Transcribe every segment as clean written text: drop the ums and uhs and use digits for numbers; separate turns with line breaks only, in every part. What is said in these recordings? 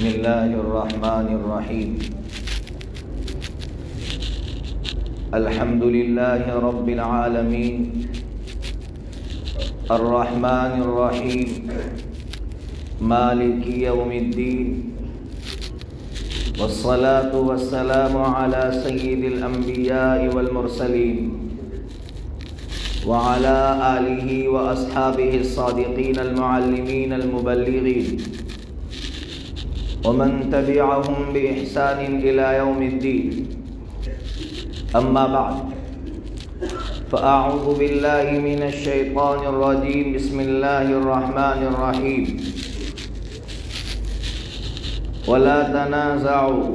بسم اللہ الرحمن الرحیم الحمد للہ رب العالمین الرحمن الرحیم مالک یوم الدین والصلاة والسلام على سید الانبیاء والمرسلین وعلى آلہ واصحابہ الصادقین المعلمین المبلغین ومن تبعهم بإحسان إلى يوم الدين أما بعد فأعوذ بالله من الشيطان الرجيم بسم الله الرحمن الرحيم ولا تنازعوا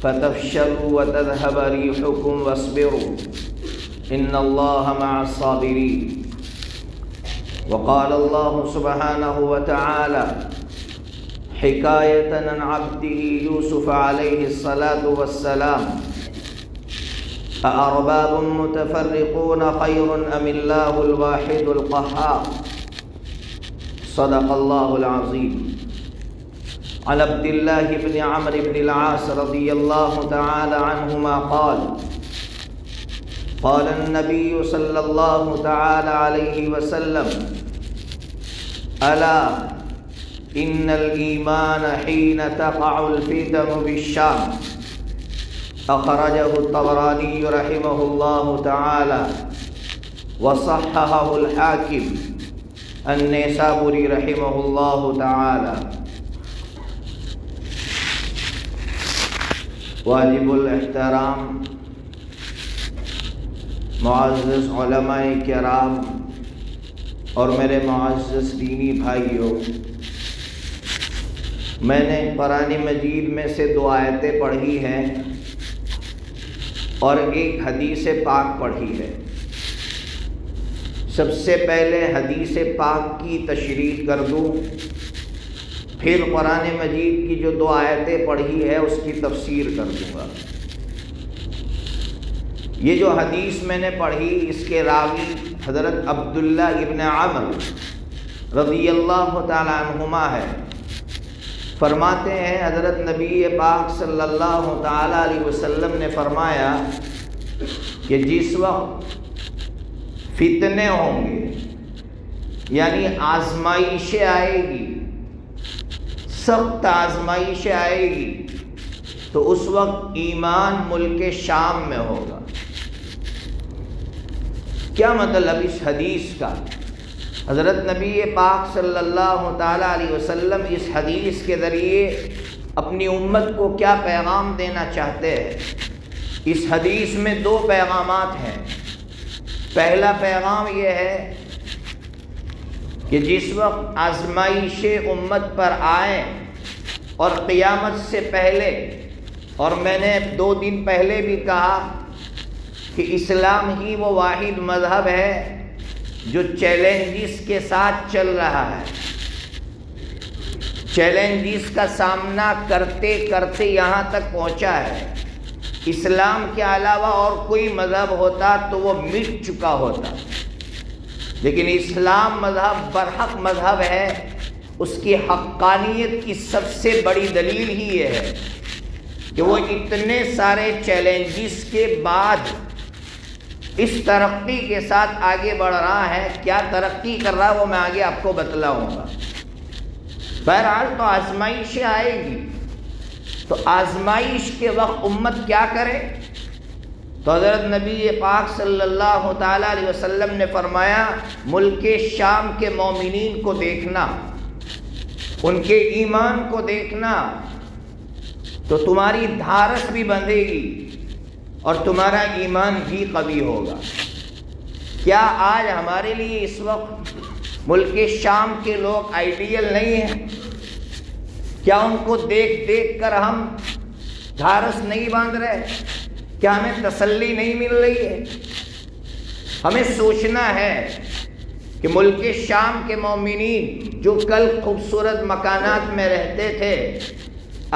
فتفشلوا وتذهب ريحكم واصبروا إن الله مع الصابرين وقال الله سبحانه وتعالى حكاية عن عبده يوسف عليه الصلاة والسلام أأرباب متفرقون خير أم الله الواحد القهار صدق الله العظيم. عن عبد الله بن عمرو بن العاص رضي الله تعالى عنهما قال قال النبي صلى الله تعالى عليه وسلم ألا إن الإيمان حين تقع الفتن بالشام أخرجه الطبراني رحمه الله تعالى وصححه الحاكم النيسابوري رحمه الله تعالى. واجب الاحترام معزز علماء کرام اور میرے معزز دینی بھائیوں، میں نے قرآن مجید میں سے 2 آیتیں پڑھی ہیں اور ایک حدیث پاک پڑھی ہے. سب سے پہلے حدیث پاک کی تشریح کر دوں، پھر قرآن مجید کی جو 2 آیتیں پڑھی ہے اس کی تفسیر کر دوں گا. یہ جو حدیث میں نے پڑھی اس کے راوی حضرت عبداللہ ابن عمرو رضی اللہ تعالی عنہما ہے. فرماتے ہیں حضرت نبی پاک صلی اللہ تعالی علیہ وسلم نے فرمایا کہ جس وقت فتنے ہوں گے یعنی آزمائشیں آئے گی، سخت آزمائشیں آئے گی، تو اس وقت ایمان ملک شام میں ہوگا. کیا مطلب اس حدیث کا؟ حضرت نبی پاک صلی اللہ تعالی علیہ وسلم اس حدیث کے ذریعے اپنی امت کو کیا پیغام دینا چاہتے ہیں؟ اس حدیث میں 2 پیغامات ہیں. پہلا پیغام یہ ہے کہ جس وقت آزمائش امت پر آئیں اور قیامت سے پہلے، اور میں نے 2 دن پہلے بھی کہا کہ اسلام ہی وہ واحد مذہب ہے جو چیلنجز کے ساتھ چل رہا ہے. چیلنجز کا سامنا کرتے کرتے یہاں تک پہنچا ہے. اسلام کے علاوہ اور کوئی مذہب ہوتا تو وہ مٹ چکا ہوتا، لیکن اسلام مذہب برحق مذہب ہے. اس کی حقانیت کی سب سے بڑی دلیل ہی یہ ہے کہ وہ اتنے سارے چیلنجز کے بعد اس ترقی کے ساتھ آگے بڑھ رہا ہے. کیا ترقی کر رہا ہے وہ میں آگے آپ کو بتلاؤں گا. بہرحال تو آزمائشیں آئے گی، تو آزمائش کے وقت امت کیا کرے؟ تو حضرت نبی پاک صلی اللہ تعالی علیہ وسلم نے فرمایا ملک شام کے مومنین کو دیکھنا، ان کے ایمان کو دیکھنا، تو تمہاری دھارس بھی بندھے گی اور تمہارا ایمان بھی قوی ہوگا. کیا آج ہمارے لیے اس وقت ملک شام کے لوگ آئیڈیل نہیں ہیں؟ کیا ان کو دیکھ دیکھ کر ہم دھارس نہیں باندھ رہے؟ کیا ہمیں تسلی نہیں مل رہی ہے؟ ہمیں سوچنا ہے کہ ملک شام کے مومنین جو کل خوبصورت مکانات میں رہتے تھے،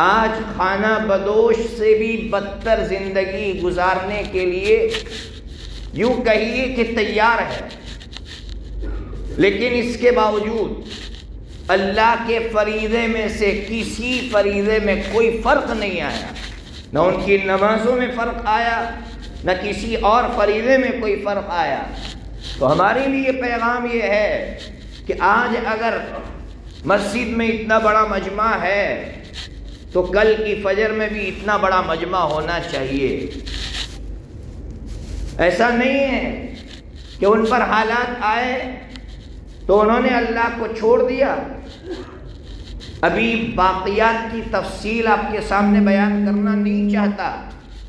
آج خانہ بدوش سے بھی بدتر زندگی گزارنے کے لیے یوں کہیے کہ تیار ہے. لیکن اس کے باوجود اللہ کے فریضے میں سے کسی فریضے میں کوئی فرق نہیں آیا، نہ ان کی نمازوں میں فرق آیا، نہ کسی اور فریضے میں کوئی فرق آیا۔ تو ہمارے لیے پیغام یہ ہے کہ آج اگر مسجد میں اتنا بڑا مجمع ہے تو کل کی فجر میں بھی اتنا بڑا مجمع ہونا چاہیے۔ ایسا نہیں ہے کہ ان پر حالات آئے تو انہوں نے اللہ کو چھوڑ دیا۔ ابھی باقیات کی تفصیل آپ کے سامنے بیان کرنا نہیں چاہتا،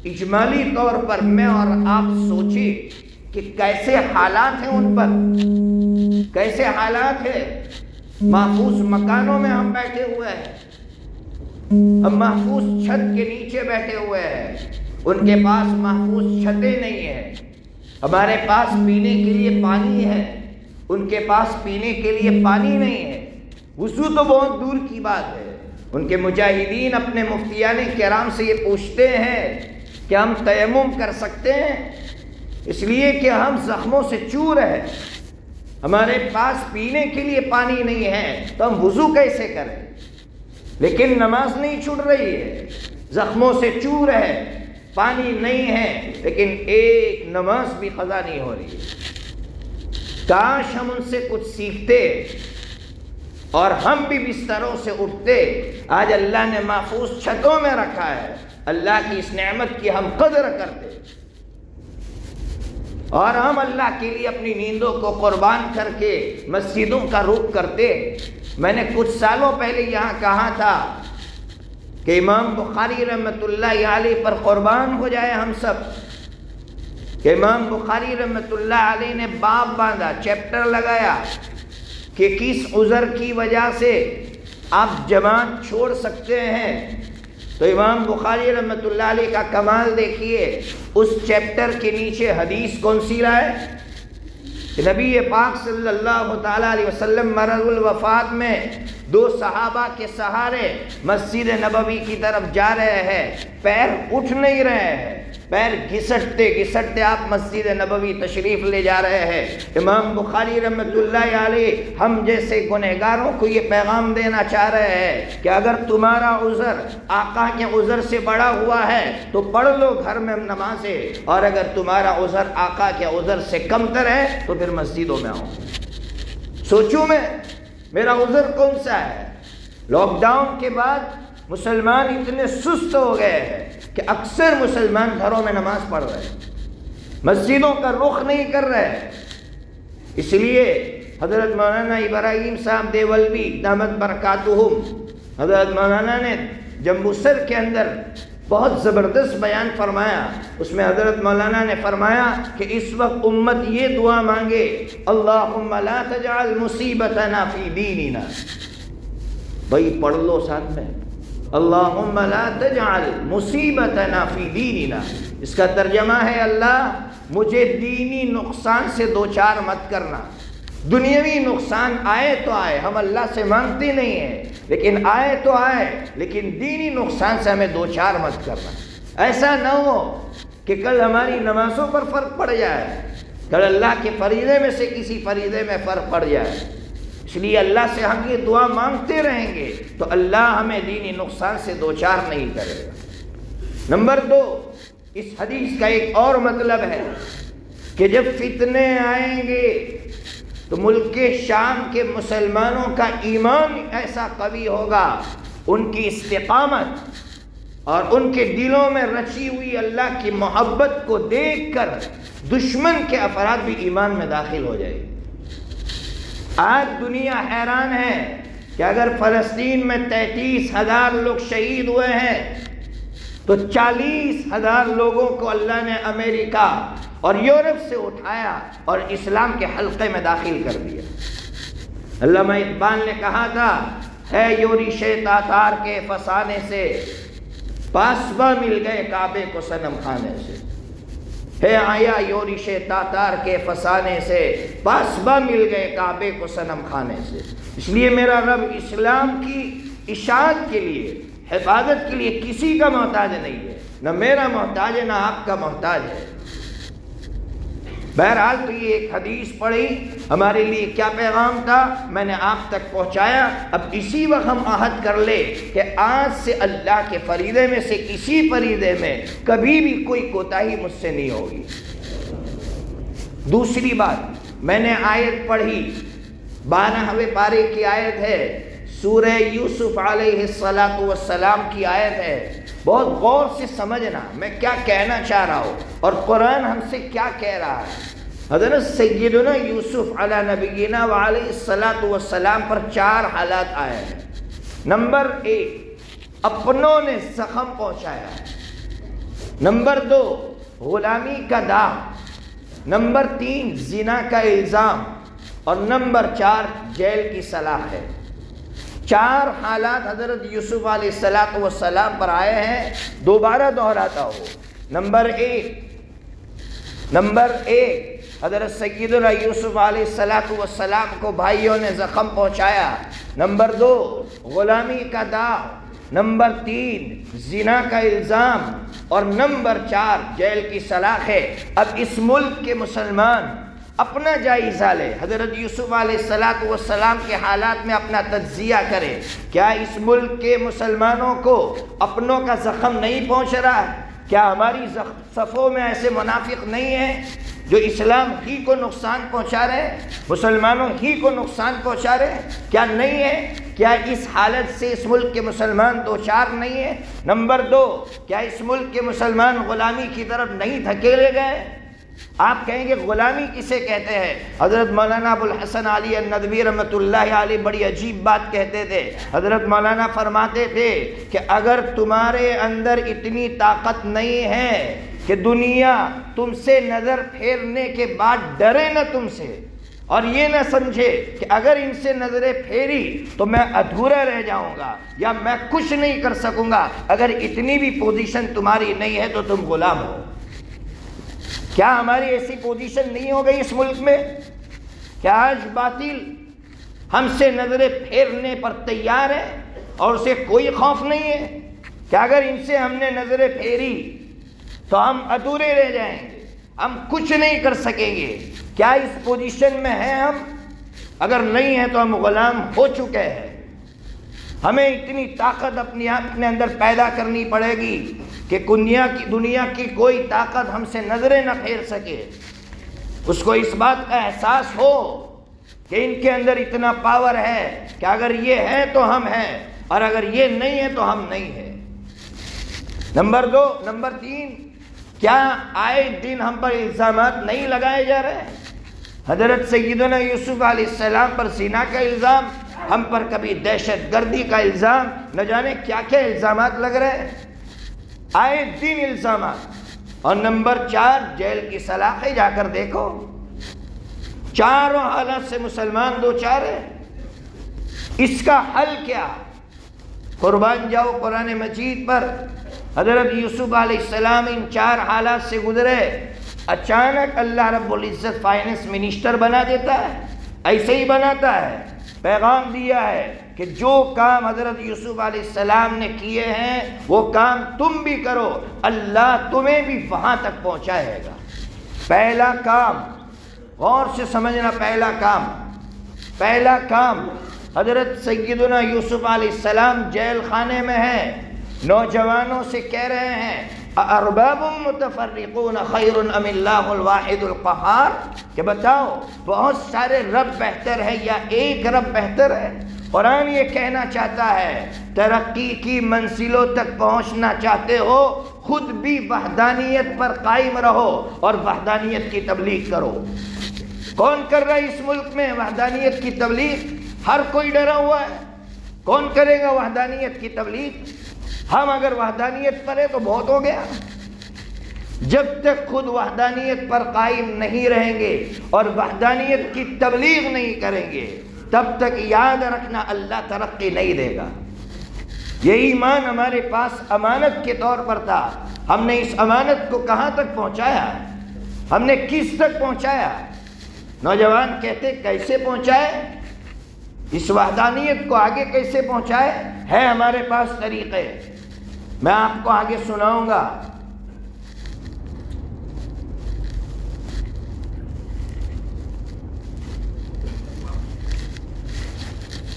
اجمالی طور پر میں اور آپ سوچیں کہ کیسے حالات ہیں ان پر، کیسے حالات ہیں۔ محفوظ مکانوں میں ہم بیٹھے ہوئے ہیں، ہم محفوظ چھت کے نیچے بیٹھے ہوئے ہیں، ان کے پاس محفوظ چھتیں نہیں ہیں۔ ہمارے پاس پینے کے لیے پانی ہے، ان کے پاس پینے کے لیے پانی نہیں ہے۔ وضو تو بہت دور کی بات ہے۔ ان کے مجاہدین اپنے مفتیان کرام سے یہ پوچھتے ہیں کہ ہم تیمم کر سکتے ہیں؟ اس لیے کہ ہم زخموں سے چور ہیں، ہمارے پاس پینے کے لیے پانی نہیں ہے تو ہم وضو کیسے کریں؟ لیکن نماز نہیں چھوٹ رہی ہے، زخموں سے چور ہے، پانی نہیں ہے، لیکن ایک نماز بھی قضا نہیں ہو رہی ہے۔ کاش ہم ان سے کچھ سیکھتے اور ہم بھی بستروں سے اٹھتے۔ آج اللہ نے محفوظ چھتوں میں رکھا ہے، اللہ کی اس نعمت کی ہم قدر کرتے اور ہم اللہ کے لیے اپنی نیندوں کو قربان کر کے مسجدوں کا رخ کرتے۔ میں نے کچھ سالوں پہلے یہاں کہا تھا کہ امام بخاری رحمۃ اللہ علیہ پر قربان ہو جائے ہم سب، کہ امام بخاری رحمۃ اللہ علیہ نے باب باندھا، چیپٹر لگایا کہ کس عذر کی وجہ سے آپ جماعت چھوڑ سکتے ہیں۔ تو امام بخاری رحمۃ اللہ علیہ کا کمال دیکھیے، اس چیپٹر کے نیچے حدیث کون سی رائے کہ نبی پاک صلی اللہ تعالیٰ علیہ وسلم مرض الوفات میں 2 صحابہ کے سہارے مسجد نبوی کی طرف جا رہے ہیں، پیر اٹھ نہیں رہے ہیں، پیر گھسٹتے گھسٹتے آپ مسجد نبوی تشریف لے جا رہے ہیں۔ امام بخاری رحمۃ اللہ علیہ ہم جیسے گنہگاروں کو یہ پیغام دینا چاہ رہے ہیں کہ اگر تمہارا عذر آقا کے عذر سے بڑا ہوا ہے تو پڑھ لو گھر میں نمازیں، اور اگر تمہارا عذر آقا کے عذر سے کم تر ہے تو پھر مسجدوں میں آؤ۔ سوچوں میں میرا عذر کون سا ہے؟ لاک ڈاؤن کے بعد مسلمان اتنے سست ہو گئے ہیں کہ اکثر مسلمان گھروں میں نماز پڑھ رہے ہیں، مسجدوں کا رخ نہیں کر رہے۔ اس لیے حضرت مولانا ابراہیم صاحب دیولوی دامت برکاتہم، حضرت مولانا نے جمبوسر کے اندر بہت زبردست بیان فرمایا۔ اس میں حضرت مولانا نے فرمایا کہ اس وقت امت یہ دعا مانگے، اللہم لا تجعل مصیبتنا فی دیننا۔ بھائی پڑھ لو ساتھ میں، اللہم لا تجعل مصیبتنا فی دیننا۔ اس کا ترجمہ ہے اللہ مجھے دینی نقصان سے دوچار مت کرنا۔ دنیاوی نقصان آئے تو آئے، ہم اللہ سے مانگتے نہیں ہیں، لیکن آئے تو آئے، لیکن دینی نقصان سے ہمیں دوچار مت کرنا۔ ایسا نہ ہو کہ کل ہماری نمازوں پر فرق پڑ جائے، کل اللہ کے فریضے میں سے کسی فریضے میں فرق پڑ جائے۔ اس لیے اللہ سے ہم یہ دعا مانگتے رہیں گے تو اللہ ہمیں دینی نقصان سے دوچار نہیں کرے گا۔ نمبر 2، اس حدیث کا ایک اور مطلب ہے کہ جب فتنے آئیں گے تو ملک شام کے مسلمانوں کا ایمان ایسا قوی ہوگا، ان کی استقامت اور ان کے دلوں میں رچی ہوئی اللہ کی محبت کو دیکھ کر دشمن کے افراد بھی ایمان میں داخل ہو جائے گے۔ آج دنیا حیران ہے کہ اگر فلسطین میں 33,000 لوگ شہید ہوئے ہیں تو 40,000 لوگوں کو اللہ نے امریکہ اور یورپ سے اٹھایا اور اسلام کے حلقے میں داخل کر دیا۔ علامہ اقبال نے کہا تھا، ہے یورش تاتار کے فسانے سے پاسباں مل گئے کعبے کو صنم خانے سے، ہے آیا یورش تاتار کے فسانے سے پاسباں مل گئے کعبے کو صنم خانے سے۔ اس لیے میرا رب اسلام کی اشاعت کے لیے، حفاظت کے لیے کسی کا محتاج نہیں ہے، نہ میرا محتاج ہے نہ آپ کا محتاج ہے۔ بہرحال تو یہ ایک حدیث پڑھی، ہمارے لیے کیا پیغام تھا میں نے آپ تک پہنچایا۔ اب اسی وقت ہم عہد کر لے کہ آج سے اللہ کے فریضے میں سے کسی فریضے میں کبھی بھی کوئی کوتاہی مجھ سے نہیں ہوگی۔ دوسری بات، میں نے آیت پڑھی 12ویں پارے کی آیت ہے، سورہ یوسف علیہ السلام کی آیت ہے۔ بہت غور سے سمجھنا میں کیا کہنا چاہ رہا ہوں اور قرآن ہم سے کیا کہہ رہا ہے۔ حضرت سیدنا یوسف علی نبینا وعلیہ السلام پر 4 حالات آئے ہیں۔ نمبر 1، اپنوں نے زخم پہنچایا۔ نمبر 2، غلامی کا داغ۔ نمبر 3، زنا کا الزام۔ اور نمبر 4، جیل کی سلاخ ہے۔ 4 حالات حضرت یوسف علیہ السلام پر آئے ہیں۔ دوبارہ دہراتا ہوں۔ نمبر 1، حضرت سیدنا یوسف علیہ السلام کو بھائیوں نے زخم پہنچایا۔ نمبر 2، غلامی کا داغ۔ نمبر 3، زنا کا الزام۔ اور نمبر 4، جیل کی سلاخ ہے۔ اب اس ملک کے مسلمان اپنا جائزہ لے، حضرت یوسف علیہ السلام کے حالات میں اپنا تجزیہ کرے۔ کیا اس ملک کے مسلمانوں کو اپنوں کا زخم نہیں پہنچ رہا ہے؟ کیا ہماری صفوں میں ایسے منافق نہیں ہیں جو اسلام ہی کو نقصان پہنچا رہے ہیں، مسلمانوں ہی کو نقصان پہنچا رہے ہیں؟ کیا نہیں ہے؟ کیا اس حالت سے اس ملک کے مسلمان دوچار نہیں ہیں؟ نمبر 2، کیا اس ملک کے مسلمان غلامی کی طرف نہیں دھکیلے گئے؟ آپ کہیں گے غلامی کسے کہتے ہیں؟ حضرت مولانا ابو الحسن علی الندوی رحمۃ اللہ علیہ بڑی عجیب بات کہتے تھے۔ حضرت مولانا فرماتے تھے کہ اگر تمہارے اندر اتنی طاقت نہیں ہے کہ دنیا تم سے نظر پھیرنے کے بعد ڈرے نہ تم سے، اور یہ نہ سمجھے کہ اگر ان سے نظریں پھیری تو میں ادھورا رہ جاؤں گا یا میں کچھ نہیں کر سکوں گا، اگر اتنی بھی پوزیشن تمہاری نہیں ہے تو تم غلام ہو۔ کیا ہماری ایسی پوزیشن نہیں ہو گئی اس ملک میں؟ کیا آج باطل ہم سے نظریں پھیرنے پر تیار ہے اور اسے کوئی خوف نہیں ہے؟ کہ اگر ان سے ہم نے نظریں پھیری تو ہم ادھورے رہ جائیں گے، ہم کچھ نہیں کر سکیں گے؟ کیا اس پوزیشن میں ہیں ہم؟ اگر نہیں ہے تو ہم غلام ہو چکے ہیں۔ ہمیں اتنی طاقت اپنے اندر پیدا کرنی پڑے گی کہ دنیا کی کوئی طاقت ہم سے نظریں نہ پھیر سکے۔ اس کو اس بات کا احساس ہو کہ ان کے اندر اتنا پاور ہے کہ اگر یہ ہے تو ہم ہیں اور اگر یہ نہیں ہے تو ہم نہیں ہیں۔ نمبر 2، نمبر 3، کیا آئے دن ہم پر الزامات نہیں لگائے جا رہے ہیں؟ حضرت سیدنا یوسف علیہ السلام پر زنا کا الزام، ہم پر کبھی دہشت گردی کا الزام، نہ جانے کیا کیا الزامات لگ رہے ہیں، آئے دن الزامات۔ اور نمبر 4، جیل کی سلاخیں جا کر دیکھو، چاروں حالات سے مسلمان دوچار ہے۔ اس کا حل کیا؟ قربان جاؤ قرآن مجید پر۔ حضرت یوسف علیہ السلام ان 4 حالات سے گزرے، اچانک اللہ رب العزت فائننس منسٹر بنا دیتا ہے، ایسے ہی بناتا ہے۔ پیغام دیا ہے کہ جو کام حضرت یوسف علیہ السلام نے کیے ہیں وہ کام تم بھی کرو، اللہ تمہیں بھی وہاں تک پہنچائے گا۔ پہلا کام، غور سے سمجھنا، پہلا کام حضرت سیدنا یوسف علیہ السلام جیل خانے میں ہیں، نوجوانوں سے کہہ رہے ہیں ارباب متفرقون خیر ام اللہ الواحد القہار، کہ بتاؤ بہت سارے رب بہتر ہے یا ایک رب بہتر ہے؟ قرآن یہ کہنا چاہتا ہے ترقی کی منزلوں تک پہنچنا چاہتے ہو، خود بھی وحدانیت پر قائم رہو اور وحدانیت کی تبلیغ کرو۔ کون کر رہا ہے اس ملک میں وحدانیت کی تبلیغ؟ ہر کوئی ڈرا ہوا ہے۔ کون کرے گا وحدانیت کی تبلیغ؟ ہم اگر وحدانیت پر ہے تو بہت ہو گیا۔ جب تک خود وحدانیت پر قائم نہیں رہیں گے اور وحدانیت کی تبلیغ نہیں کریں گے تب تک یاد رکھنا اللہ ترقی نہیں دے گا۔ یہ ایمان ہمارے پاس امانت کے طور پر تھا، ہم نے اس امانت کو کہاں تک پہنچایا؟ ہم نے کس تک پہنچایا؟ نوجوان کہتے کیسے پہنچائے؟ اس وحدانیت کو آگے کیسے پہنچائے؟ ہے ہمارے پاس طریقے، میں آپ کو آگے سناؤں گا۔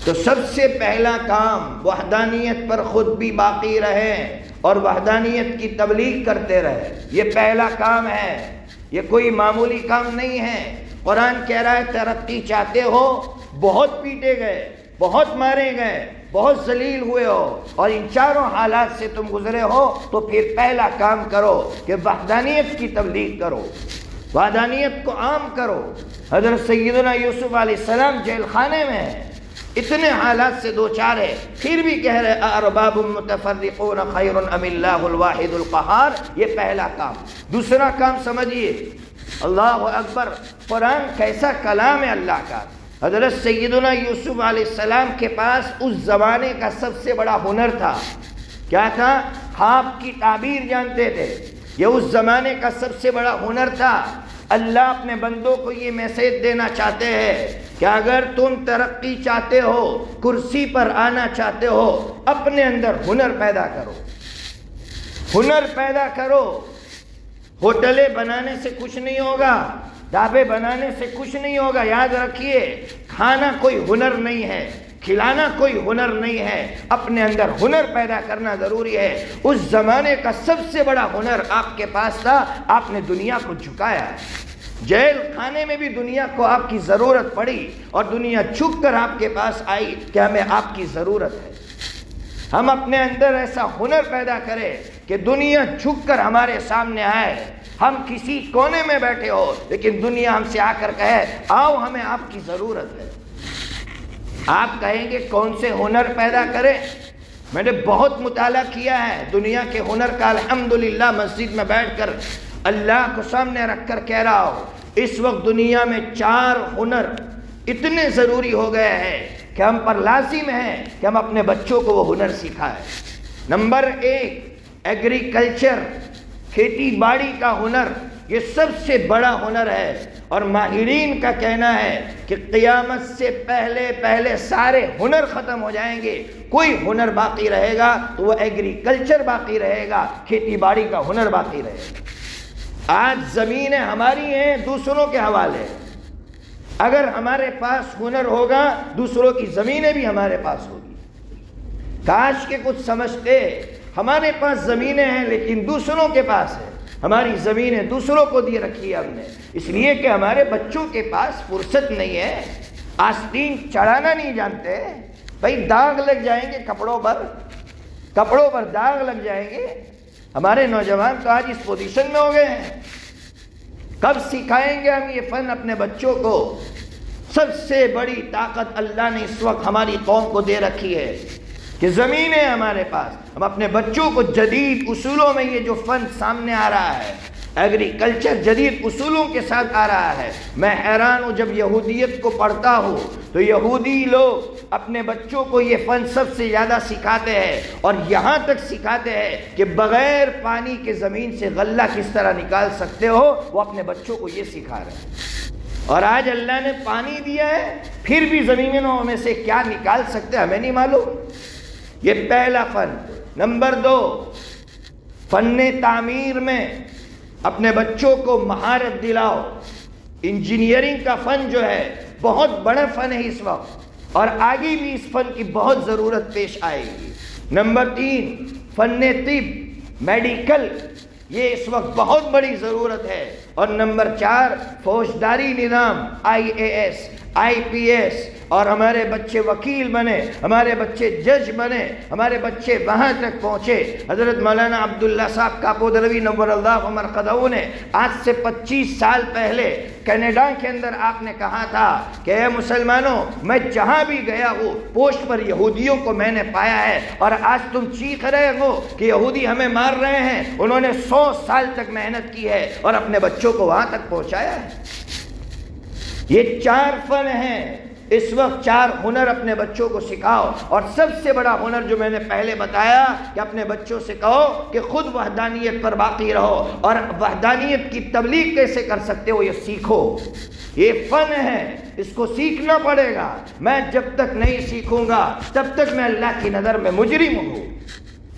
تو سب سے پہلا کام وحدانیت پر خود بھی باقی رہیں اور وحدانیت کی تبلیغ کرتے رہے. یہ پہلا کام ہے، یہ کوئی معمولی کام نہیں ہے. قرآن کہہ رہا ہے ترقی چاہتے ہو، بہت پیٹے گئے، بہت مارے گئے، بہت ذلیل ہوئے ہو، اور ان چاروں حالات سے تم گزرے ہو، تو پھر پہلا کام کرو کہ وحدانیت کی تبلیغ کرو، وحدانیت کو عام کرو. حضرت سیدنا یوسف علیہ السلام جیل خانے میں ہیں، اتنے حالات سے دو چار ہے، پھر بھی کہہ رہے ارباب متفرقون خیر ام اللہ الواحد القہار. یہ پہلا کام. دوسرا کام سمجھیے، اللہ اکبر، قرآن کیسا کلام ہے اللہ کا. حضرت سیدنا یوسف علیہ السلام کے پاس اس زمانے کا سب سے بڑا ہنر تھا. کیا تھا؟ خواب کی تعبیر جانتے تھے. یہ اس زمانے کا سب سے بڑا ہنر تھا. اللہ اپنے بندوں کو یہ میسج دینا چاہتے ہیں کہ اگر تم ترقی چاہتے ہو، کرسی پر آنا چاہتے ہو، اپنے اندر ہنر پیدا کرو، ہنر پیدا کرو. ہوٹلیں بنانے سے کچھ نہیں ہوگا، ڈھابے بنانے سے کچھ نہیں ہوگا. یاد رکھیے، کھانا کوئی ہنر نہیں ہے، کھلانا کوئی ہنر نہیں ہے. اپنے اندر ہنر پیدا کرنا ضروری ہے. اس زمانے کا سب سے بڑا ہنر آپ کے پاس تھا. آپ نے دنیا کو جھکایا. جیل خانے میں بھی دنیا کو آپ کی ضرورت پڑی، اور دنیا جھک کر آپ کے پاس آئی کہ ہمیں آپ کی ضرورت ہے. ہم اپنے اندر ایسا ہنر پیدا کریں کہ دنیا جھک کر ہمارے سامنے آئے. ہم کسی کونے میں بیٹھے ہو، لیکن دنیا ہم سے آ کر کہے آؤ ہمیں آپ کی ضرورت ہے. آپ کہیں گے کون سے ہنر پیدا کریں؟ میں نے بہت مطالعہ کیا ہے دنیا کے ہنر کا. الحمدللہ مسجد میں بیٹھ کر اللہ کو سامنے رکھ کر کہہ رہا ہوں، اس وقت دنیا میں 4 ہنر اتنے ضروری ہو گئے ہیں کہ ہم پر لازم ہے کہ ہم اپنے بچوں کو وہ ہنر سکھائیں. نمبر 1 ایگریکلچر، کھیتی باڑی کا ہنر. یہ سب سے بڑا ہنر ہے، اور ماہرین کا کہنا ہے کہ قیامت سے پہلے سارے ہنر ختم ہو جائیں گے. کوئی ہنر باقی رہے گا تو وہ ایگریکلچر باقی رہے گا، کھیتی باڑی کا ہنر باقی رہے گا. آج زمینیں ہماری ہیں، دوسروں کے حوالے. اگر ہمارے پاس ہنر ہوگا، دوسروں کی زمینیں بھی ہمارے پاس ہوگی. کاش کہ کچھ سمجھتے، ہمارے پاس زمینیں ہیں لیکن دوسروں کے پاس ہے. ہماری زمینیں دوسروں کو دی رکھی ہے ہم نے، اس لیے کہ ہمارے بچوں کے پاس فرصت نہیں ہے. آستین چڑھانا نہیں جانتے. بھائی داغ لگ جائیں گے کپڑوں پر داغ لگ جائیں گے. ہمارے نوجوان تو آج اس پوزیشن میں ہو گئے ہیں. کب سکھائیں گے ہم یہ فن اپنے بچوں کو؟ سب سے بڑی طاقت اللہ نے اس وقت ہماری قوم کو دے رکھی ہے کہ زمینیں ہمارے پاس. ہم اپنے بچوں کو جدید اصولوں میں، یہ جو فن سامنے آ رہا ہے ایگریکلچر، جدید اصولوں کے ساتھ آ رہا ہے. میں حیران ہوں جب یہودیت کو پڑھتا ہوں تو یہودی لوگ اپنے بچوں کو یہ فن سب سے زیادہ سکھاتے ہیں، اور یہاں تک سکھاتے ہیں کہ بغیر پانی کے زمین سے غلہ کس طرح نکال سکتے ہو، وہ اپنے بچوں کو یہ سکھا رہے ہیں. اور آج اللہ نے پانی دیا ہے، پھر بھی زمینوں میں سے کیا نکال سکتے ہمیں نہیں معلوم. یہ پہلا فن. نمبر 2 فن تعمیر میں اپنے بچوں کو مہارت دلاؤ. انجینئرنگ کا فن جو ہے بہت بڑا فن ہے اس وقت، اور آگے بھی اس فن کی بہت ضرورت پیش آئے گی. نمبر 3 فن طب، میڈیکل، یہ اس وقت بہت بڑی ضرورت ہے. اور نمبر 4 فوجداری نظام، IAS IPS، اور ہمارے بچے وکیل بنے، ہمارے بچے جج بنے، ہمارے بچے وہاں تک پہنچے. حضرت مولانا عبداللہ صاحب کاپودروی نور اللہ مرقدہ نے آج سے 25 سال پہلے کینیڈا کے اندر آپ نے کہا تھا کہ اے مسلمانوں، میں جہاں بھی گیا ہوں پوسٹ پر یہودیوں کو میں نے پایا ہے، اور آج تم چیخ رہے ہو کہ یہودی ہمیں مار رہے ہیں. انہوں نے 100 سال تک محنت کی ہے اور اپنے بچوں کو وہاں تک پہنچایا ہے. یہ 4 فن ہیں. اس وقت 4 ہنر اپنے بچوں کو سکھاؤ. اور سب سے بڑا ہنر جو میں نے پہلے بتایا کہ اپنے بچوں سے کہو کہ خود وحدانیت پر باقی رہو، اور وحدانیت کی تبلیغ کیسے کر سکتے ہو یہ سیکھو. یہ فن ہے، اس کو سیکھنا پڑے گا. میں جب تک نہیں سیکھوں گا تب تک میں اللہ کی نظر میں مجرم ہوں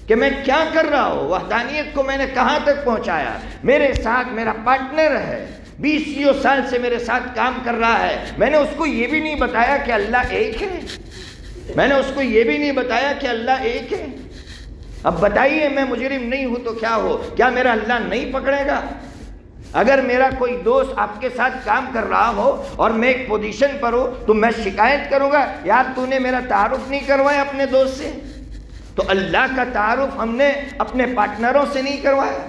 کہ میں کیا کر رہا ہوں. وحدانیت کو میں نے کہاں تک پہنچایا. میرے ساتھ میرا پارٹنر ہے، 20 سال سے میرے ساتھ کام کر رہا ہے. میں نے اس کو یہ بھی نہیں بتایا کہ اللہ ایک ہے. میں نے اس کو یہ بھی نہیں بتایا کہ اللہ ایک ہے۔ اب بتائیے میں مجرم نہیں ہوں تو کیا ہو، کیا میرا اللہ نہیں پکڑے گا؟ اگر میرا کوئی دوست آپ کے ساتھ کام کر رہا ہو اور میں ایک پوزیشن پر ہوں تو میں شکایت کروں گا، یار تو نے میرا تعارف نہیں کروایا اپنے دوست سے؟ تو اللہ کا تعارف ہم نے اپنے پارٹنروں سے نہیں کروایا۔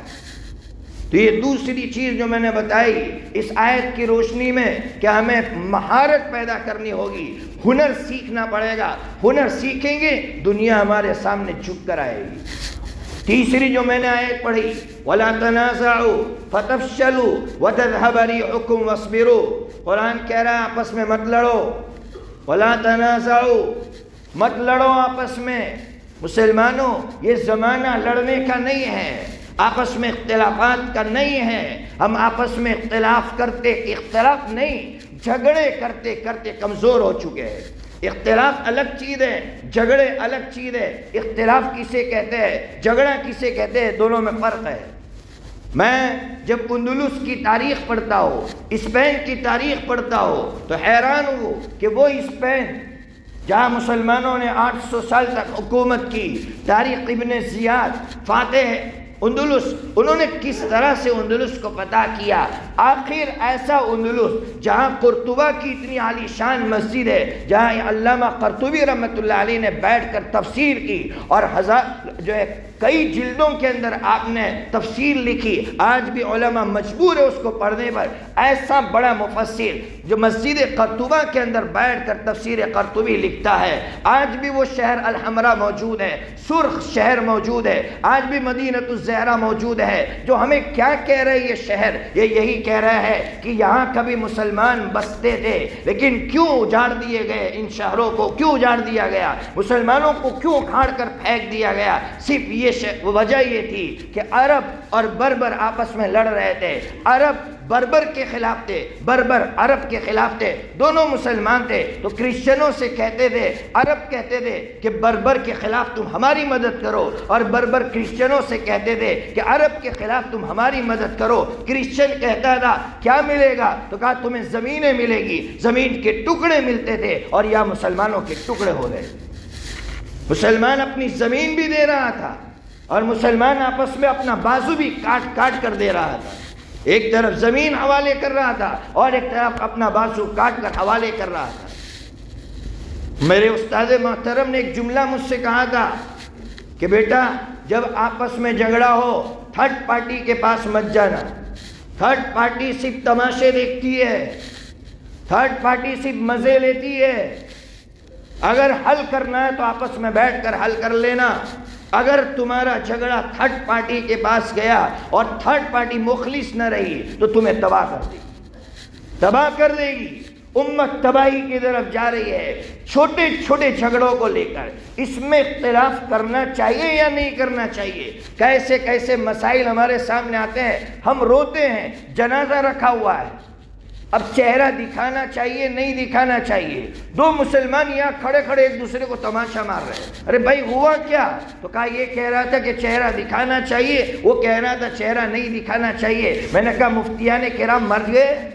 تو یہ دوسری چیز جو میں نے بتائی اس آیت کی روشنی میں کہ ہمیں مہارت پیدا کرنی ہوگی، ہنر سیکھنا پڑے گا۔ ہنر سیکھیں گے دنیا ہمارے سامنے جھک کر آئے گی۔ تیسری جو میں نے آیت پڑھی وَلَا تَنَازَعُوا فَتَفْشَلُوا وَتَذْهَبَ رِيحُكُمْ وَاصْبِرُوا، قرآن کہہ رہا ہے آپس میں مت لڑو۔ وَلَا تَنَازَعُوا، مت لڑو آپس میں۔ مسلمانوں یہ زمانہ لڑنے کا نہیں ہے، آپس میں اختلافات کا نہیں ہے۔ ہم آپس میں اختلاف کرتے اختلاف نہیں، جھگڑے کرتے کرتے کمزور ہو چکے ہیں۔ اختلاف الگ چیز ہے، جھگڑے الگ چیز ہے۔ اختلاف کسے کہتے ہیں، جھگڑا کسے کہتے ہیں، دونوں میں فرق ہے۔ میں جب اندلس کی تاریخ پڑھتا ہوں، اسپین کی تاریخ پڑھتا ہوں تو حیران ہوں کہ وہ اسپین جہاں مسلمانوں نے 800 سال تک حکومت کی، تاریخ ابن زیاد فاتح اندلس، انہوں نے کس طرح سے اندلس کو فتح کیا۔ آخر ایسا اندلس جہاں قرطبہ کی اتنی عالی شان مسجد ہے، جہاں علامہ قرطبی رحمۃ اللہ علیہ نے بیٹھ کر تفسیر کی اور کئی جلدوں کے اندر آپ نے تفسیر لکھی، آج بھی علماء مجبور ہے اس کو پڑھنے پر۔ ایسا بڑا مفسر جو مسجد قرطبہ کے اندر بیٹھ کر تفسیر قرطبی لکھتا ہے، آج بھی وہ شہر الحمرا موجود ہے، سرخ شہر موجود ہے، آج بھی مدینۃ الزہرا موجود ہے۔ جو ہمیں کیا کہہ رہے یہ شہر، یہ یہی کہہ رہا ہے کہ یہاں کبھی مسلمان بستے تھے، لیکن کیوں اجاڑ دیے گئے، ان شہروں کو کیوں اجاڑ دیا گیا، مسلمانوں کو کیوں اکھاڑ کر پھینک دیا گیا؟ صرف یہ وجہ یہ تھی کہ عرب اور بربر آپس میں لڑ رہے تھے۔ عرب بربر کے خلاف تھے، بربر عرب کے خلاف تھے، دونوں مسلمان تھے۔ تو کرسچنوں سے کہتے تھے، عرب کہتے تھے کہ بربر کے خلاف تم ہماری مدد کرو، اور بربر کرسچنوں سے کہتے تھے کہ عرب کے خلاف تم ہماری مدد کرو۔ کرسچن کہتا تھا کیا ملے گا، تو کہا تمہیں زمینیں ملے گی، زمین کے ٹکڑے ملتے تھے، اور یا مسلمانوں کے ٹکڑے ہو رہے تھے۔ مسلمان اپنی زمین بھی دے رہا تھا اور مسلمان آپس میں اپنا بازو بھی کاٹ کاٹ کر دے رہا تھا۔ ایک طرف زمین حوالے کر رہا تھا اور ایک طرف اپنا بازو کاٹ کر حوالے کر رہا تھا۔ میرے استاد محترم نے ایک جملہ مجھ سے کہا تھا کہ بیٹا جب آپس میں جھگڑا ہو تھرڈ پارٹی کے پاس مت جانا۔ تھرڈ پارٹی صرف تماشے دیکھتی ہے، تھرڈ پارٹی صرف مزے لیتی ہے۔ اگر حل کرنا ہے تو آپس میں بیٹھ کر حل کر لینا۔ اگر تمہارا جھگڑا تھرڈ پارٹی کے پاس گیا اور تھرڈ پارٹی مخلص نہ رہی تو تمہیں تباہ کر دے گی، تباہ کر دے گی۔ امت تباہی کی طرف جا رہی ہے چھوٹے چھوٹے جھگڑوں کو لے کر۔ اس میں اختلاف کرنا چاہیے یا نہیں کرنا چاہیے؟ کیسے کیسے مسائل ہمارے سامنے آتے ہیں، ہم روتے ہیں۔ جنازہ رکھا ہوا ہے، اب چہرہ دکھانا چاہیے نہیں دکھانا چاہیے؟ دو مسلمان یہاں کھڑے کھڑے ایک دوسرے کو تماشا مار رہے ہیں۔ ارے بھائی ہوا کیا؟ تو کہا یہ کہہ رہا تھا کہ چہرہ دکھانا چاہیے، وہ کہہ رہا تھا چہرہ نہیں دکھانا چاہیے۔ میں نے کہا مفتیان کرام مر گئے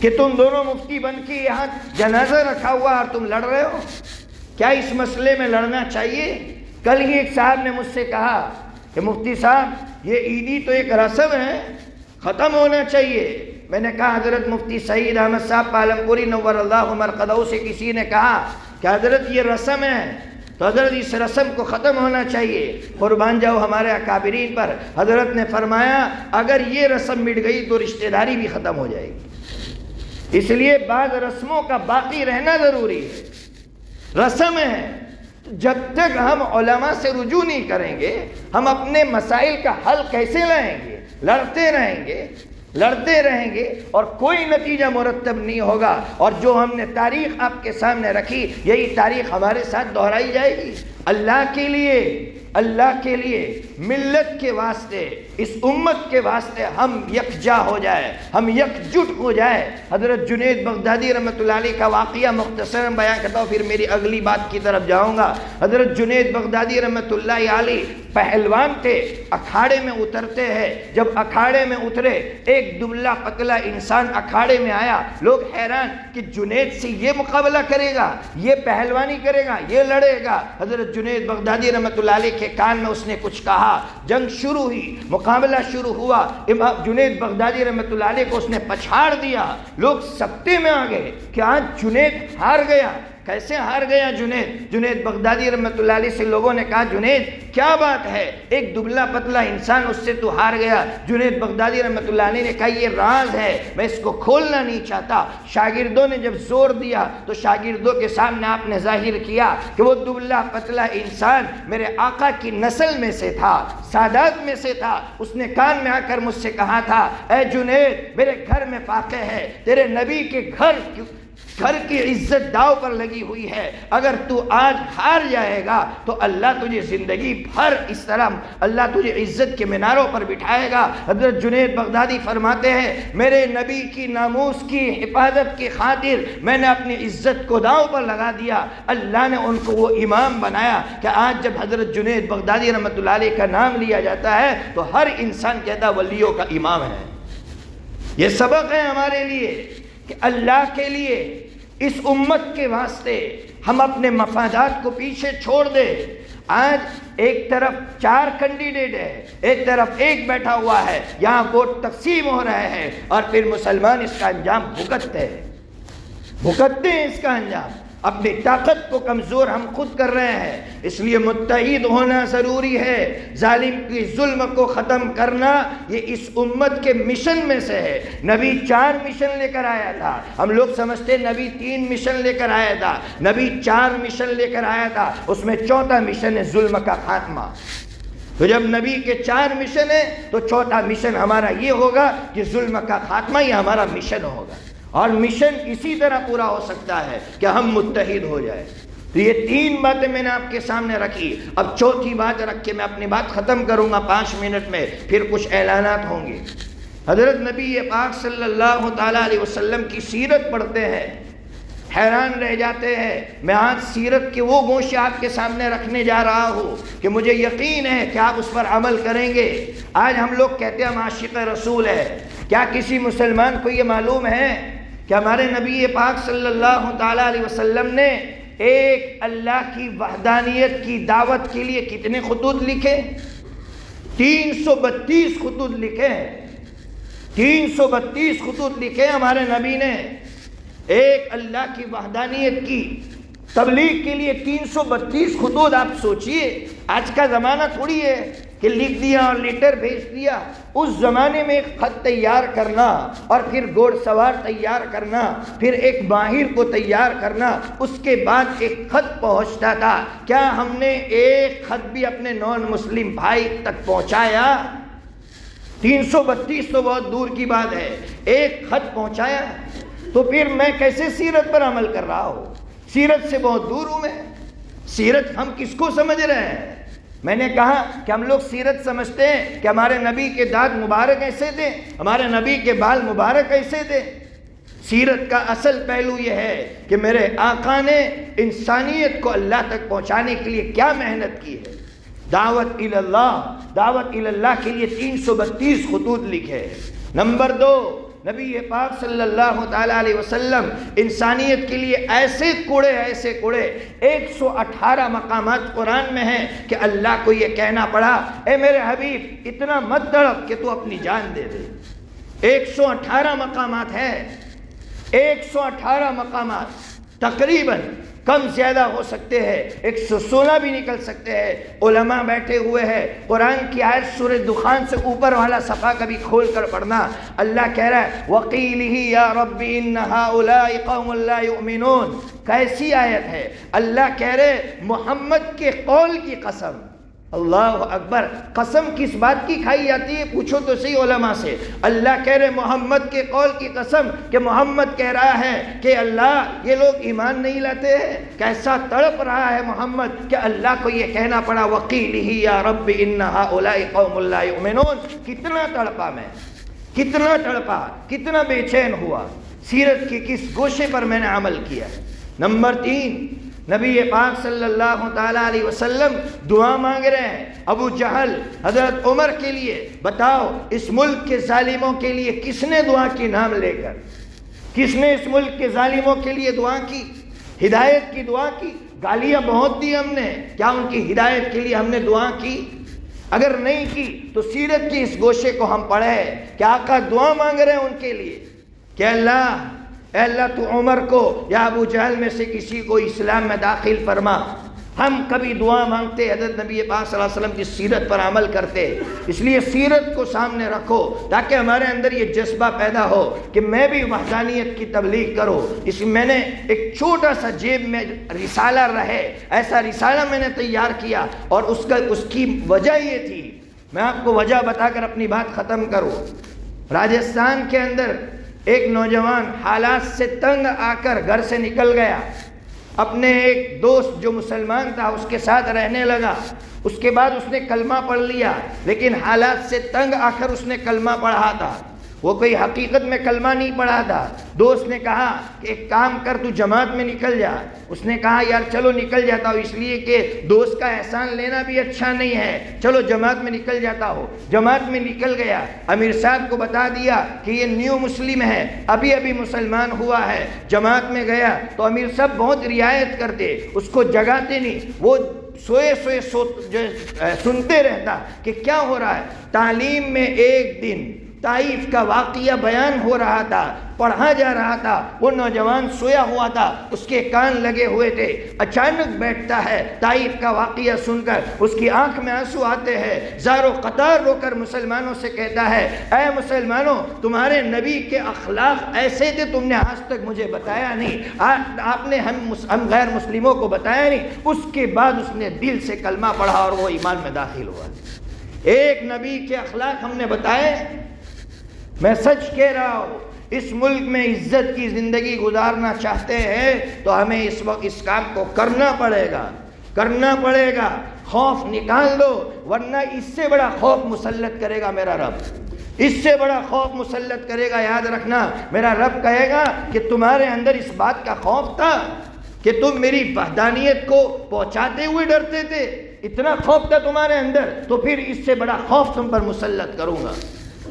کہ تم دونوں مفتی بن کے یہاں جنازہ رکھا ہوا اور تم لڑ رہے ہو؟ کیا اس مسئلے میں لڑنا چاہیے؟ کل ہی ایک صاحب نے مجھ سے کہا کہ مفتی صاحب یہ عیدی تو ایک رسم ہے، ختم ہونا چاہیے۔ میں نے کہا حضرت مفتی سعید احمد صاحب پالمپوری نور اللہ مرقدہ سے کسی نے کہا کہ حضرت یہ رسم ہے، تو حضرت اس رسم کو ختم ہونا چاہیے۔ قربان جاؤ ہمارے اکابرین پر۔ حضرت نے فرمایا اگر یہ رسم مٹ گئی تو رشتہ داری بھی ختم ہو جائے گی، اس لیے بعض رسموں کا باقی رہنا ضروری ہے۔ رسم ہے، جب تک ہم علماء سے رجوع نہیں کریں گے ہم اپنے مسائل کا حل کیسے لائیں گے؟ لڑتے رہیں گے اور کوئی نتیجہ مرتب نہیں ہوگا، اور جو ہم نے تاریخ آپ کے سامنے رکھی یہی تاریخ ہمارے ساتھ دہرائی جائے گی۔ اللہ کے لیے ملت کے واسطے، اس امت کے واسطے ہم یکجا ہو جائے، ہم یکجٹ ہو جائے۔ حضرت جنید بغدادی رحمۃ اللہ علیہ کا واقعہ مختصراً بیان کرتا ہوں، پھر میری اگلی بات کی طرف جاؤں گا۔ حضرت جنید بغدادی رحمۃ اللہ علیہ پہلوان تھے، اکھاڑے میں اترتے ہیں۔ جب اکھاڑے میں اترے، ایک دبلا پتلا انسان اکھاڑے میں آیا۔ لوگ حیران کہ جنید سے یہ مقابلہ کرے گا، یہ پہلوانی کرے گا، یہ لڑے گا۔ حضرت جنید بغدادی رحمۃ اللہ علیہ کے کان میں اس نے کچھ کہا، جنگ شروع ہوئی، مقابلہ شروع ہوا۔ امام جنید بغدادی رحمۃ اللہ علیہ کو اس نے پچھاڑ دیا۔ لوگ سکتے میں آ گئے کہ آج جنید ہار گیا۔ کیسے ہار گیا جنید بغدادی رحمۃ اللہ علیہ سے لوگوں نے کہا، جنید کیا بات ہے، ایک دبلا پتلا انسان اس سے تو ہار گیا۔ جنید بغدادی رحمۃ اللہ علیہ نے کہا، یہ راز ہے، میں اس کو کھولنا نہیں چاہتا۔ شاگردوں نے جب زور دیا تو شاگردوں کے سامنے آپ نے ظاہر کیا کہ وہ دبلا پتلا انسان میرے آقا کی نسل میں سے تھا، سادات میں سے تھا۔ اس نے کان میں آ کر مجھ سے کہا تھا، اے جنید، میرے گھر میں فاقہ ہے، تیرے نبی کے گھر کی عزت داؤ پر لگی ہوئی ہے، اگر تو آج ہار جائے گا تو اللہ تجھے زندگی بھر اس طرح اللہ تجھے عزت کے میناروں پر بٹھائے گا۔ حضرت جنید بغدادی فرماتے ہیں، میرے نبی کی ناموس کی حفاظت کی خاطر میں نے اپنی عزت کو داؤ پر لگا دیا۔ اللہ نے ان کو وہ امام بنایا کہ آج جب حضرت جنید بغدادی رحمۃ اللہ علیہ کا نام لیا جاتا ہے تو ہر انسان کہتا ولیوں کا امام ہے۔ یہ سبق ہے ہمارے لیے کہ اللہ کے لیے، اس امت کے واسطے ہم اپنے مفادات کو پیچھے چھوڑ دیں۔ آج ایک طرف 4 کینڈیڈیٹ ہے، ایک طرف ایک بیٹھا ہوا ہے، یہاں ووٹ تقسیم ہو رہے ہیں اور پھر مسلمان اس کا انجام بھگتتے ہیں اس کا انجام۔ اپنی طاقت کو کمزور ہم خود کر رہے ہیں، اس لیے متحد ہونا ضروری ہے۔ ظالم کی ظلم کو ختم کرنا یہ اس امت کے مشن میں سے ہے۔ نبی 4 مشن لے کر آیا تھا، ہم لوگ سمجھتے نبی 3 مشن لے کر آیا تھا، نبی 4 مشن لے کر آیا تھا، اس میں 4تھا مشن ہے ظلم کا خاتمہ۔ تو جب نبی کے 4 مشن ہیں تو 4تھا مشن ہمارا یہ ہوگا کہ ظلم کا خاتمہ یہ ہمارا مشن ہوگا، اور مشن اسی طرح پورا ہو سکتا ہے کہ ہم متحد ہو جائیں۔ تو یہ 3 باتیں میں نے آپ کے سامنے رکھی۔ اب 4تھی بات رکھ کے میں اپنی بات ختم کروں گا 5 منٹ میں، پھر کچھ اعلانات ہوں گے۔ حضرت نبی پاک صلی اللہ تعالیٰ علیہ وسلم کی سیرت پڑھتے ہیں، حیران رہ جاتے ہیں۔ میں آج سیرت کے وہ گوشے آپ کے سامنے رکھنے جا رہا ہوں کہ مجھے یقین ہے کہ آپ اس پر عمل کریں گے۔ آج ہم لوگ کہتے ہیں ہم عاشق رسول ہے، کیا کسی مسلمان کو یہ معلوم ہے کہ ہمارے نبی پاک صلی اللہ تعالیٰ علیہ وسلم نے ایک اللہ کی وحدانیت کی دعوت کے لیے کتنے خطوط لکھے؟ 332 خطوط لکھے ہیں، 332 خطوط لکھے ہمارے نبی نے ایک اللہ کی وحدانیت کی تبلیغ کے لیے 332 خطوط۔ آپ سوچئے آج کا زمانہ تھوڑی ہے کہ لکھ دیا اور لیٹر بھیج دیا۔ اس زمانے میں ایک خط تیار کرنا اور پھر گھوڑ سوار تیار کرنا، پھر ایک ماہر کو تیار کرنا، اس کے بعد ایک خط پہنچتا تھا۔ کیا ہم نے ایک خط بھی اپنے نان مسلم بھائی تک پہنچایا؟ 332 تو بہت دور کی بات ہے، ایک خط پہنچایا؟ تو پھر میں کیسے سیرت پر عمل کر رہا ہوں؟ سیرت سے بہت دور ہوں میں۔ سیرت ہم کس کو سمجھ رہے ہیں؟ میں نے کہا کہ ہم لوگ سیرت سمجھتے ہیں کہ ہمارے نبی کے دانت مبارک ایسے تھے، ہمارے نبی کے بال مبارک ایسے تھے۔ سیرت کا اصل پہلو یہ ہے کہ میرے آقا نے انسانیت کو اللہ تک پہنچانے کے لیے کیا محنت کی ہے۔ دعوت اللہ کے لیے 332 خطوط لکھے۔ نمبر 2، نبی پاک صلی اللہ تعالیٰ علیہ وسلم انسانیت کے لیے ایسے کوڑے 118 مقامات قرآن میں ہیں کہ اللہ کو یہ کہنا پڑا، اے میرے حبیب اتنا مت تڑپ کہ تو اپنی جان دے دے۔ 118 مقامات ہیں، 118 مقامات تقریباً، کم زیادہ ہو سکتے ہیں، 116 بھی نکل سکتے ہیں۔ علماء بیٹھے ہوئے ہیں، قرآن کی آیت سورہ دخان سے اوپر والا صفحہ کبھی کھول کر پڑھنا۔ اللہ کہہ رہا ہے وَقِيلِهِ يَا رَبِّ إِنَّ هَؤُلَاءِ قَوْمٌ لَا يُؤْمِنُونَ۔ کیسی آیت ہے؟ اللہ کہہ رہے محمد کے قول کی قسم، اللہ اکبر. قسم کس بات کی کھائی جاتی ہے؟ پوچھو تو صحیح علماء سے. اللہ کہہ رہے محمد کے قول کی قسم کہ محمد کہہ رہا ہے کہ اللہ یہ لوگ ایمان نہیں لاتے ہیں. کیسا تڑپ رہا ہے محمد کہ اللہ کو یہ کہنا پڑا وَقِيلِهِ يَا رَبِّ إِنَّ هَؤُلَاءِ قَوْمٌ لَا يُؤْمِنُونَ. کتنا تڑپا میں، کتنا تڑپا، کتنا بے چین ہوا. سیرت کے کس گوشے پر میں نے عمل کیا. نمبر 3، نبی پاک صلی اللہ تعالیٰ علیہ وسلم دعا مانگ رہے ہیں. ابو جہل حضرت عمر کے لیے، بتاؤ اس ملک کے ظالموں کے لیے کس نے دعا کی؟ نام لے کر کس نے اس ملک کے ظالموں کے لیے دعا کی؟ ہدایت کی دعا کی. گالیاں بہت دی ہم نے، کیا ان کی ہدایت کے لیے ہم نے دعا کی؟ اگر نہیں کی تو سیرت کی اس گوشے کو ہم پڑھے کہ آقا دعا مانگ رہے ہیں ان کے لیے کہ اللہ، اے اللہ تو عمر کو یا ابو جہل میں سے کسی کو اسلام میں داخل فرما. ہم کبھی دعا مانگتے حضرت نبی پاک صلی اللہ علیہ وسلم کی سیرت پر عمل کرتے. اس لیے سیرت کو سامنے رکھو تاکہ ہمارے اندر یہ جذبہ پیدا ہو کہ میں بھی وحدانیت کی تبلیغ کروں. میں نے ایک چھوٹا سا جیب میں رسالہ رہے، ایسا رسالہ میں نے تیار کیا، اور اس کی وجہ یہ تھی. میں آپ کو وجہ بتا کر اپنی بات ختم کروں. راجستھان کے اندر ایک نوجوان حالات سے تنگ آ کر گھر سے نکل گیا. اپنے ایک دوست جو مسلمان تھا اس کے ساتھ رہنے لگا. اس کے بعد اس نے کلمہ پڑھ لیا، لیکن حالات سے تنگ آ کر اس نے کلمہ پڑھا تھا. وہ کوئی حقیقت میں کلمہ نہیں پڑھا تھا. دوست نے کہا کہ ایک کام کر، تو جماعت میں نکل جا. اس نے کہا یار چلو نکل جاتا ہوں، اس لیے کہ دوست کا احسان لینا بھی اچھا نہیں ہے، چلو جماعت میں نکل جاتا ہوں. جماعت میں نکل گیا. امیر صاحب کو بتا دیا کہ یہ نیو مسلم ہے، ابھی ابھی مسلمان ہوا ہے. جماعت میں گیا تو امیر صاحب بہت رعایت کرتے، اس کو جگاتے نہیں. وہ سوئے سنتے رہتا کہ کیا ہو رہا ہے. تعلیم میں ایک دن طائف کا واقعہ بیان ہو رہا تھا، پڑھا جا رہا تھا. وہ نوجوان سویا ہوا تھا، اس کے کان لگے ہوئے تھے. اچانک بیٹھتا ہے طائف کا واقعہ سن کر، اس کی آنکھ میں آنسو آتے ہیں. زارو قطار رو کر مسلمانوں سے کہتا ہے اے مسلمانوں، تمہارے نبی کے اخلاق ایسے تھے، تم نے آج تک مجھے بتایا نہیں، آپ نے ہم غیر مسلموں کو بتایا نہیں. اس کے بعد اس نے دل سے کلمہ پڑھا اور وہ ایمان میں داخل ہوا. ایک نبی کے اخلاق ہم نے بتائے. میں سچ کہہ رہا ہوں، اس ملک میں عزت کی زندگی گزارنا چاہتے ہیں تو ہمیں اس وقت اس کام کو کرنا پڑے گا. خوف نکال دو، ورنہ اس سے بڑا خوف مسلط کرے گا میرا رب. اس سے بڑا خوف مسلط کرے گا. یاد رکھنا، میرا رب کہے گا کہ تمہارے اندر اس بات کا خوف تھا کہ تم میری وحدانیت کو پہنچاتے ہوئے ڈرتے تھے، اتنا خوف تھا تمہارے اندر، تو پھر اس سے بڑا خوف تم پر مسلط کروں گا.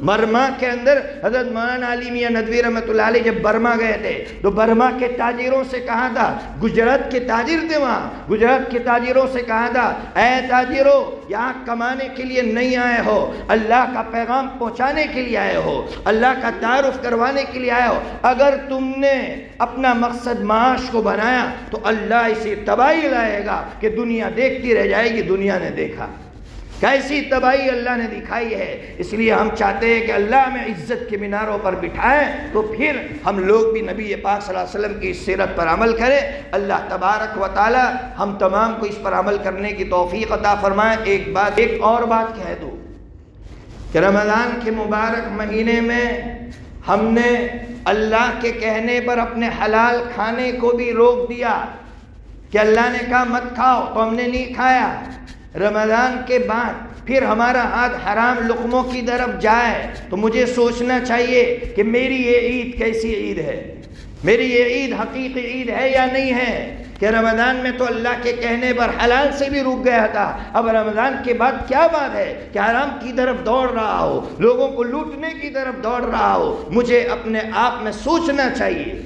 برما کے اندر حضرت مولانا علی میاں ندوی رحمۃ اللہ علیہ جب برما گئے تھے تو برما کے تاجروں سے کہا تھا، گجرات کے تاجر تھے وہاں، گجرات کے تاجروں سے کہا تھا اے تاجروں، یہاں کمانے کے لیے نہیں آئے ہو، اللہ کا پیغام پہنچانے کے لیے آئے ہو، اللہ کا تعارف کروانے کے لیے آئے ہو. اگر تم نے اپنا مقصد معاش کو بنایا تو اللہ اسے تباہی لائے گا کہ دنیا دیکھتی رہ جائے گی. دنیا نے دیکھا کیسی تباہی اللہ نے دکھائی ہے. اس لیے ہم چاہتے ہیں کہ اللہ ہمیں عزت کے میناروں پر بٹھائے تو پھر ہم لوگ بھی نبی پاک صلی اللہ علیہ وسلم کی سیرت پر عمل کریں. اللہ تبارک و تعالی ہم تمام کو اس پر عمل کرنے کی توفیق عطا فرمائے. ایک اور بات کہہ دوں کہ رمضان کے مبارک مہینے میں ہم نے اللہ کے کہنے پر اپنے حلال کھانے کو بھی روک دیا کہ اللہ نے کہا مت کھاؤ تو ہم نے نہیں کھایا. رمضان کے بعد پھر ہمارا ہاتھ حرام لقموں کی طرف جائے تو مجھے سوچنا چاہیے کہ میری یہ عید کیسی عید ہے، میری یہ عید حقیقی عید ہے یا نہیں ہے. کہ رمضان میں تو اللہ کے کہنے پر حلال سے بھی رک گیا تھا، اب رمضان کے بعد کیا بات ہے کہ حرام کی طرف دوڑ رہا ہو، لوگوں کو لوٹنے کی طرف دوڑ رہا ہو. مجھے اپنے آپ میں سوچنا چاہیے.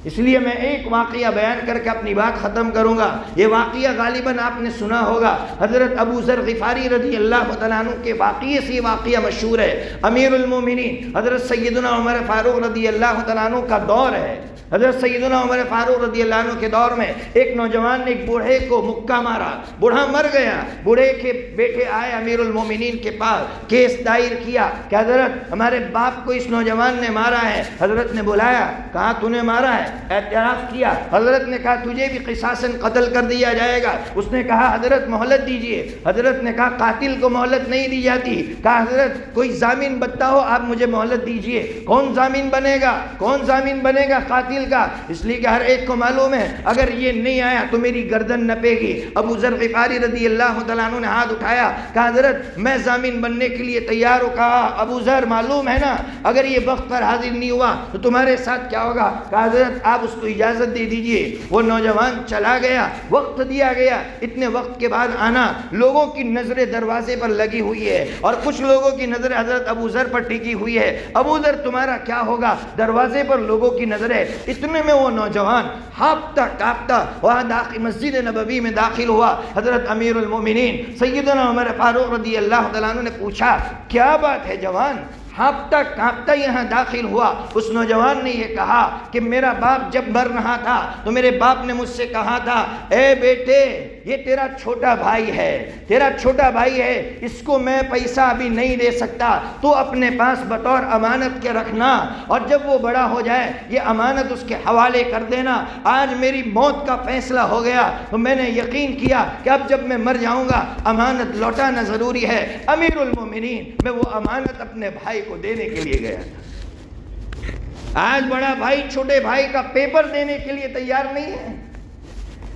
اس لیے میں ایک واقعہ بیان کر کے اپنی بات ختم کروں گا. یہ واقعہ غالباً آپ نے سنا ہوگا، حضرت ابو ذر غفاری رضی اللہ تعالیٰ عنہ کے واقعے سے واقعہ مشہور ہے. امیر المومنین حضرت سیدنا عمر فاروق رضی اللہ تعالیٰ عنہ کا دور ہے. حضرت سیدنا عمر فاروق رضی اللہ عنہ کے دور میں ایک نوجوان نے ایک بوڑھے کو مکہ مارا، بوڑھا مر گیا. بوڑھے کے بیٹے آئے امیر المومنین کے پاس، کیس دائر کیا کہ حضرت ہمارے باپ کو اس نوجوان نے مارا ہے. حضرت نے بلایا، کہا تو نے مارا ہے؟ اعتراف کیا. حضرت نے کہا تجھے بھی قصاصاً قتل کر دیا جائے گا. اس نے کہا حضرت مہلت دیجئے. حضرت نے کہا قاتل کو مہلت نہیں دی جاتی. کہا حضرت کوئی ضامن بنتا ہو آپ مجھے مہلت دیجئے. کون ضامن بنے گا؟ کون ضامن بنے گا قاتل کا؟ اس لیے کہ ہر ایک کو معلوم ہے اگر یہ نہیں آیا تو میری گردن نپے گی. ابو ذر غفاری رضی اللہ تعالیٰ عنہ نے ہاتھ اٹھایا, کہا حضرت میں ضامن بننے کے لیے تیار ہوں. کہا ابو ذر معلوم ہے نا اگر یہ وقت پر حاضر نہیں ہوا تو تمہارے ساتھ کیا ہوگا؟ کہا حضرت آپ اس کو اجازت دے دیجئے. وہ نوجوان چلا گیا. وقت دیا گیا. اتنے وقت کے بعد آنا, لوگوں کی نظریں دروازے پر لگی ہوئی ہے اور کچھ لوگوں کی نظر حضرت ابو ذر پر ٹکی ہوئی ہے. ابو ذر تمہارا کیا ہوگا؟ دروازے پر لوگوں کی نظریں. اتنے میں وہ نوجوان ہاپتا کاپتا وہاں مسجد نبوی میں داخل ہوا. حضرت امیر المومنین سیدنا عمر فاروق رضی اللہ تعالیٰ عنہ نے پوچھا کیا بات ہے جوان ہاپتا کانپتا یہاں داخل ہوا؟ اس نوجوان نے یہ کہا کہ میرا باپ جب مر رہا تھا تو میرے باپ نے مجھ سے کہا تھا اے بیٹے یہ تیرا چھوٹا بھائی ہے, تیرا چھوٹا بھائی ہے, اس کو میں پیسہ ابھی نہیں دے سکتا, تو اپنے پاس بطور امانت کے رکھنا اور جب وہ بڑا ہو جائے یہ امانت اس کے حوالے کر دینا. آج میری موت کا فیصلہ ہو گیا تو میں نے یقین کیا کہ اب جب میں مر جاؤں گا امانت لوٹانا ضروری ہے. امیر المومنین میں وہ امانت اپنے بھائی کو دینے کے لیے گیا تھا. آج بڑا بھائی چھوٹے بھائی کا پیپر دینے کے لیے تیار نہیں ہے,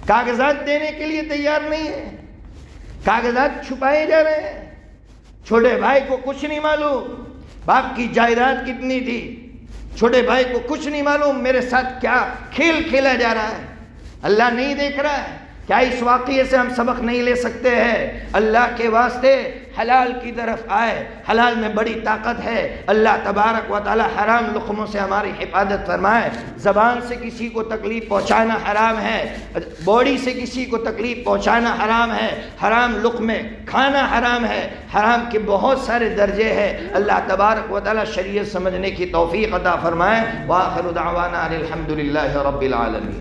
کاغذات دینے کے لیے تیار نہیں ہے, کاغذات چھپائے جا رہے ہیں. چھوٹے بھائی کو کچھ نہیں معلوم باپ کی جائیداد کتنی تھی, چھوٹے بھائی کو کچھ نہیں معلوم میرے ساتھ کیا کھیل کھیلا جا رہا ہے. اللہ نہیں دیکھ رہا ہے کیا؟ اس واقعے سے ہم سبق نہیں لے سکتے ہیں؟ اللہ کے واسطے حلال کی طرف آئے, حلال میں بڑی طاقت ہے. اللہ تبارک و تعالی حرام لقموں سے ہماری حفاظت فرمائے. زبان سے کسی کو تکلیف پہنچانا حرام ہے, باڈی سے کسی کو تکلیف پہنچانا حرام ہے, حرام لقمے کھانا حرام ہے. حرام کے بہت سارے درجے ہیں. اللہ تبارک و تعالی شریعت سمجھنے کی توفیق عطا فرمائے. وآخر دعوانا الحمد للہ رب العالمین.